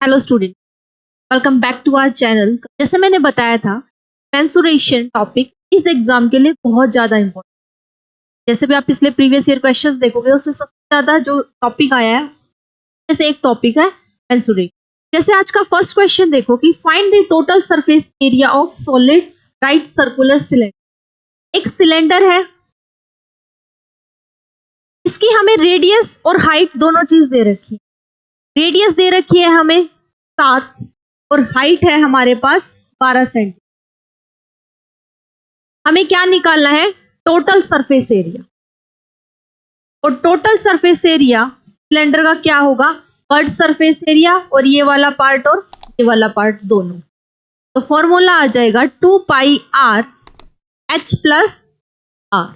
Hello student, welcome back to our channel. जैसे मैंने बताया था, मेंसुरेशन टॉपिक इस एग्जाम के लिए बहुत ज़्यादा इंपॉर्टेंट। जैसे भी आप पिछले प्रीवियस ईयर क्वेश्चंस देखोगे, उसमें सबसे ज़्यादा जो टॉपिक आया है जैसे एक टॉपिक है मेंसुरेशन। जैसे आज का फर्स्ट क्वेश्चन देखो कि find the total surface area of solid right circular cylinder. एक सिलेंडर है, इसकी हमें रेडियस और हाइट दोनों चीज दे रखी है। रेडियस दे रखी है हमें 7 और हाइट है हमारे पास 12 सेंटीमीटर। हमें क्या निकालना है? Total surface area. और टोटल सरफेस एरिया सिलेंडर का क्या होगा? कर्व सरफेस एरिया, और ये वाला पार्ट और ये वाला पार्ट दोनों। तो फॉर्मूला आ जाएगा 2 pi R H plus R.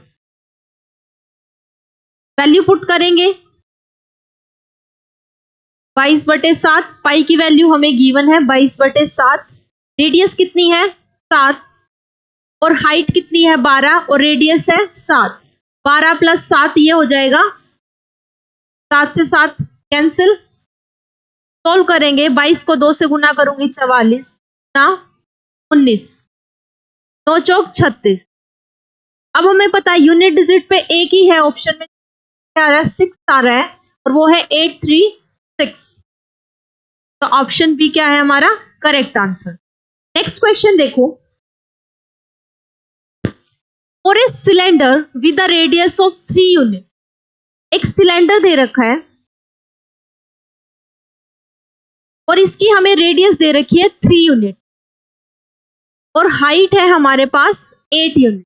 Value put करेंगे 22/7। पाई की वैल्यू हमें गिवन है 22/7। रेडियस कितनी है? 7 और हाइट कितनी है? 12 और रेडियस है 7। 12 + 7 ये हो जाएगा 7 से 7 कैंसिल। सोल्व करेंगे, 22 को 2 से गुना करूंगी 44 ना 19, 9 चौक 36। अब हमें पता है यूनिट डिजिट पे एक ही है, ऑप्शन में क्या आ रहा है? 6 आ रहा है और वो है 836। तो ऑप्शन बी क्या है हमारा करेक्ट आंसर। नेक्स्ट क्वेश्चन देखो, और a cylinder with the radius of 3 unit. एक सिलेंडर दे रखा है और इसकी हमें रेडियस दे रखी है 3 यूनिट और हाइट है हमारे पास 8 unit.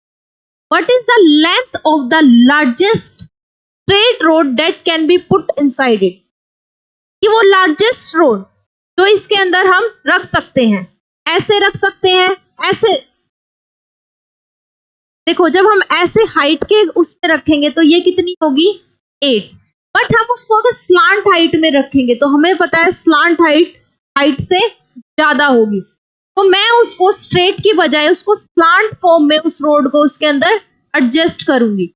What is the length of the largest straight road that can be put inside it. कि वो लार्जेस्ट रोड जो इसके अंदर हम रख सकते हैं, ऐसे रख सकते हैं, ऐसे। देखो, जब हम ऐसे हाइट के उस पे रखेंगे तो ये कितनी होगी? 8। बट हम उसको अगर स्लांट हाइट में रखेंगे तो हमें पता है स्लांट हाइट से ज्यादा होगी। तो मैं उसको स्ट्रेट की बजाय उसको स्लांट फॉर्म में उस रोड को उसके अंदर एडजस्ट करूंगी।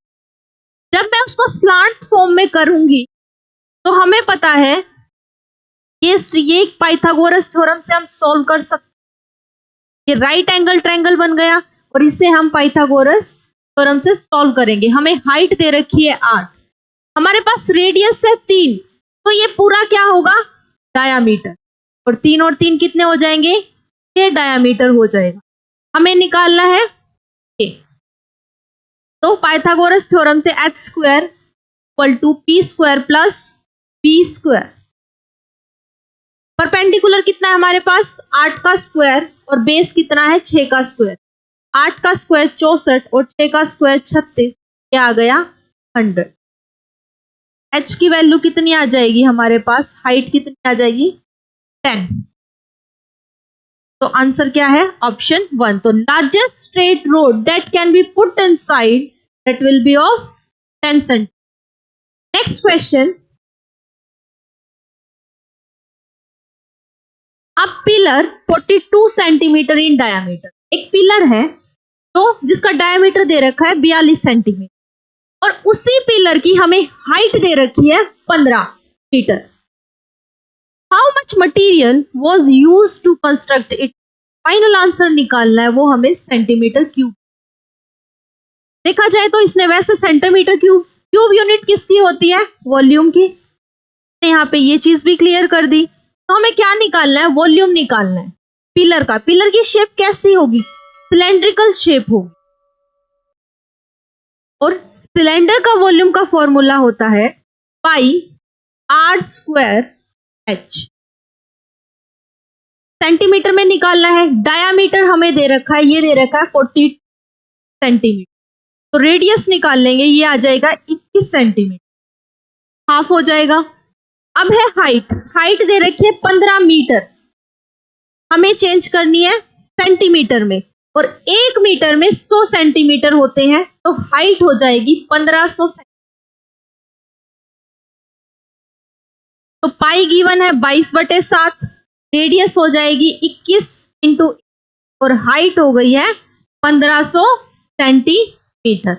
जब मैं उसको स्लांट फॉर्म में करूंगी तो हमें पता है ये पाइथागोरस थ्योरम से हम सॉल्व कर सकते। ये राइट एंगल ट्रायंगल बन गया और इसे हम पाइथागोरस थ्योरम से सॉल्व करेंगे। हमें हाइट दे रखी है 8, हमारे पास रेडियस है 3, तो ये पूरा क्या होगा? डायामीटर। और 3 और 3 कितने हो जाएंगे? ये डायामीटर हो जाएगा। हमें निकालना है ये। तो पाइथागोरस थ्योरम से h² = p² + b²। परपेंडिकुलर कितना है हमारे पास? 8 का स्क्वायर और बेस कितना है? 6 का स्क्वायर। 8 का स्क्वायर 64 और 6 का स्क्वायर 36। क्या आ गया? 100। h की वैल्यू कितनी आ जाएगी हमारे पास? हाइट कितनी आ जाएगी? 10। तो आंसर क्या है? ऑप्शन 1। तो largest straight road that can be put inside that will be of 10 centimetre. Next question, a pillar 42 centimetre in diameter. एक पिलर है तो जिसका डायमीटर दे रखा है 42 सेंटीमीटर और उसी पिलर की हमें हाइट दे रखी है 15 metre. How much material was use to construct it. Final answer निकालना है, वो हमें सेंटीमीटर क्यूब। देखा जाए तो इसने वैसे सेंटीमीटर क्यूब यूनिट किसकी होती है? वॉल्यूम की। यहाँ पे ये चीज भी क्लियर कर दी। तो हमें क्या निकालना है? वॉल्यूम निकालना है पिलर का। पिलर की शेप कैसी होगी? सिलेंड्रिकल शेप होगी और सिलेंडर का वॉल्यूम का फॉर्मूला होता है पाई r² h। सेंटीमीटर में निकालना है। डायामीटर हमें दे रखा है, ये दे रखा है 40 सेंटीमीटर। तो रेडियस निकाल लेंगे, ये आ जाएगा 21 सेंटीमीटर, हाफ हो जाएगा। अब है हाइट। हाइट दे रखी है 15 मीटर, हमें चेंज करनी है सेंटीमीटर में और 1 मीटर में 100 सेंटीमीटर होते हैं, तो हाइट हो जाएगी 1500 सेंटीमीटर। तो पाई गिवन है 22/7, रेडियस हो जाएगी 21 इंटू और हाइट हो गई है 1500 सेंटीमीटर।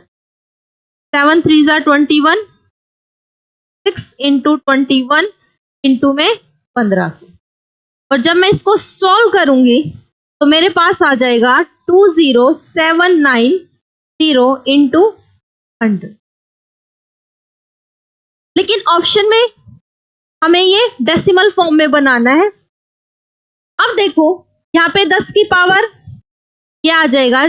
7 3 ज़ा 21, 6 इंटू 21 इंटू में 1500। और जब मैं इसको सॉल्व करूंगी तो मेरे पास आ जाएगा 20790 इंटू 100। लेकिन ऑप्शन में हमें ये डेसिमल फॉर्म में बनाना है। अब देखो यहाँ पे 10 की पावर ये आ जाएगा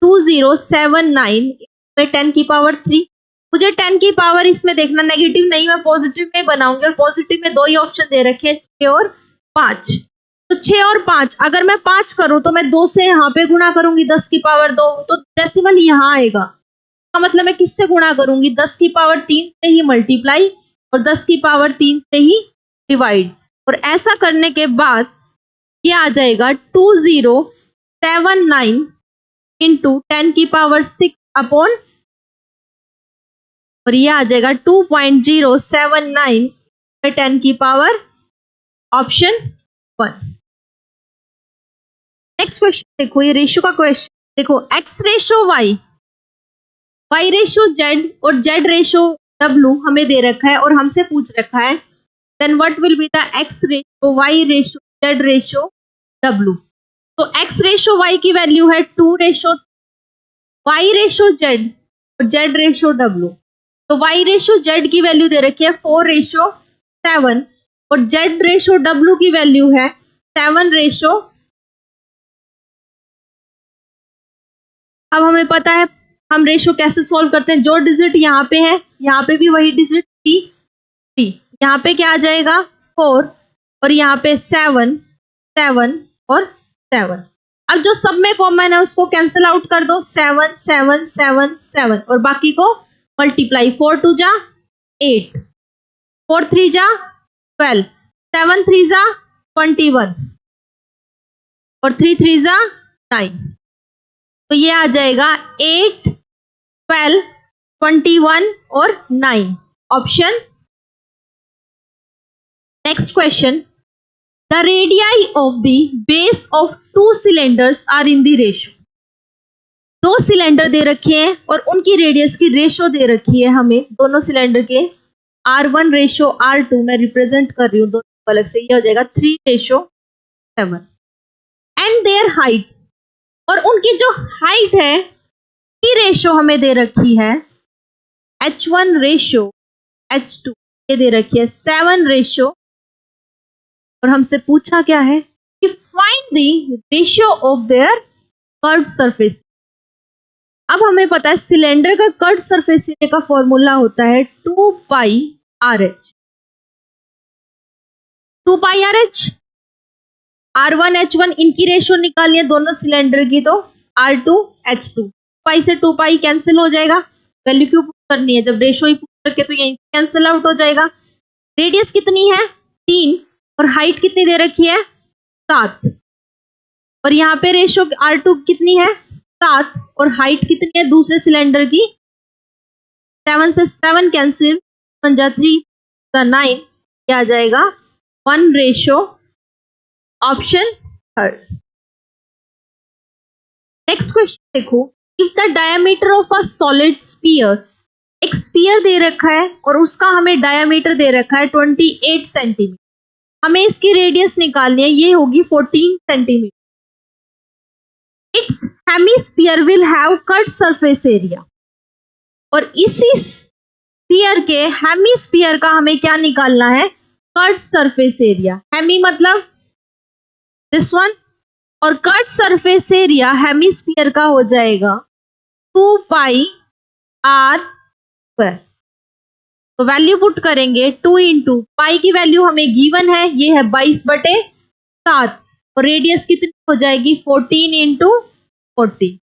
2079 में 10 की पावर 3। मुझे 10 की पावर इसमें देखना नेगेटिव नहीं, मैं पॉजिटिव में बनाऊंगी और पॉजिटिव में दो ही ऑप्शन दे रखे हैं 6 और 5। तो 6 और 5 अगर मैं 5 करूं तो मैं 2 से यहाँ पे गुणा करूंगी 10 की पावर 2, तो डेसिमल यहाँ आएगा। इसका मतलब मैं किससे गुणा करूंगी 10 की पावर 3 से ही मल्टीप्लाई और 10 की पावर 3 से ही डिवाइड। और ऐसा करने के बाद ये आ जाएगा 2079 इंटू 10 की पावर 6 अपॉन, और ये आ जाएगा 2.079 10 की पावर ऑप्शन 1। नेक्स्ट क्वेश्चन देखो, ये रेशियो का क्वेश्चन देखो, x ratio y, y ratio z और z रेशो w हमें दे रखा है और हमसे पूछ रखा है then what will be the x ratio y ratio z ratio w। तो x रेशो y की वैल्यू है 2 रेशो y रेशो z और z रेशो w। तो y रेशो z की वैल्यू दे रखी है 4 रेशो 7 और z रेशो w की वैल्यू है 7 रेशो। अब हमें पता है हम रेशो कैसे सॉल्व करते हैं, जो डिजिट यहाँ पे है यहाँ पे भी वही डिजिट 3, यहाँ पे क्या आ जाएगा 4 और यहाँ पे 7 7 और 7। अब जो सब में कॉमन है उसको कैंसिल आउट कर दो, 7 7 7 7 और बाकी को मल्टीप्लाई, 4 2 जा 8, 4 3 जा 12, 7 3 जा 21 और 3 3 जा 9। तो ये आ जाएगा 8 12 21 और 9 option. Next question, the radii of the base of 2 cylinders are in the ratio. 2 cylinder दे रखे हैं और उनकी रेडियस की रेशो दे रखी है हमें, दोनों सिलेंडर के R1 रेशो R2 मैं रिप्रेजेंट कर रही हूँ दोनों अलग से, ये हो जाएगा 3 रेशो 7 एंड देयर हाइट्स, और उनकी जो हाइट है की रेशो हमें दे रखी है H1 रेशो H2, ये दे रखी है 7 रेशो, और हमसे पूछा क्या है कि find the ratio of their curved surface. अब हमें पता है सिलेंडर का कर्व्ड सरफेस एरिया का फॉर्मूला होता है 2 पाई RH। 2 पाई RH, R1 H1 इनकी रेशियो निकालनी है दोनों सिलेंडर की, तो R2 H2, पाई से 2 पाई कैंसिल हो जाएगा, वैल्यू क्यों पुट करनी है जब रेशियो ही पुट करके तो यहीं से कैंसिल आउट हो जाएगा। रेडियस कितनी है 3 और हाइट कितनी दे रखी है 7, और यहाँ पे रेशियो R2 कितनी है 7 और हाइट कितनी है दूसरे सिलेंडर की 7 से 7 कैंसिल, 1 जा 3 जा 9, क्या आ जाएगा 1 रेशो ऑप्शन 3। नेक्स्ट क्वेश्चन देखो, if the diameter of a solid sphere, एक स्फीयर दे रखा है और उसका हमें डायमीटर दे रखा है 28 सेंटीमीटर, हमें इसकी रेडियस निकालनी है, ये होगी 14 centimetre. It's hemisphere will have cut surface area, और इसी स्फीयर के हेमिस्फीयर का हमें क्या निकालना है कट सरफेस एरिया। हेमी मतलब दिस वन, और कट सरफेस एरिया हेमिस्फीयर का हो जाएगा 2 पाई R स्क्वायर। तो वैल्यू पुट करेंगे 2 इंटू पाई की वैल्यू हमें गिवन है, ये है 22/7 और रेडियस कितनी हो जाएगी 14 इंटू 40,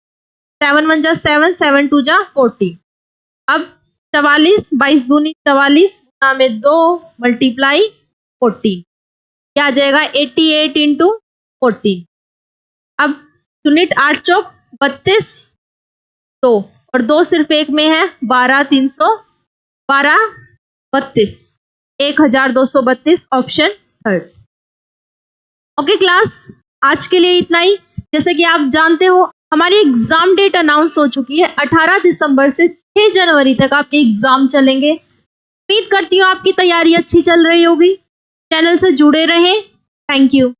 7 1 जा 7 7 2 जा 40। अब 44, 22 दूनी 44 गुना में 2 मल्टीप्लाई 40, क्या आ जाएगा 88 इंटू 40। अब यूनिट 8 चौक 32, 2 और 2 सिर्फ एक में है 12 312 32, 1232 ऑप्शन 3। ओके क्लास, आज के लिए इतना ही। जैसे कि आप जानते हो हमारी एग्जाम डेट अनाउंस हो चुकी है, 18 दिसंबर से 6 जनवरी तक आपके एग्जाम चलेंगे। उम्मीद करती हूँ आपकी तैयारी अच्छी चल रही होगी। चैनल से जुड़े रहें। Thank you.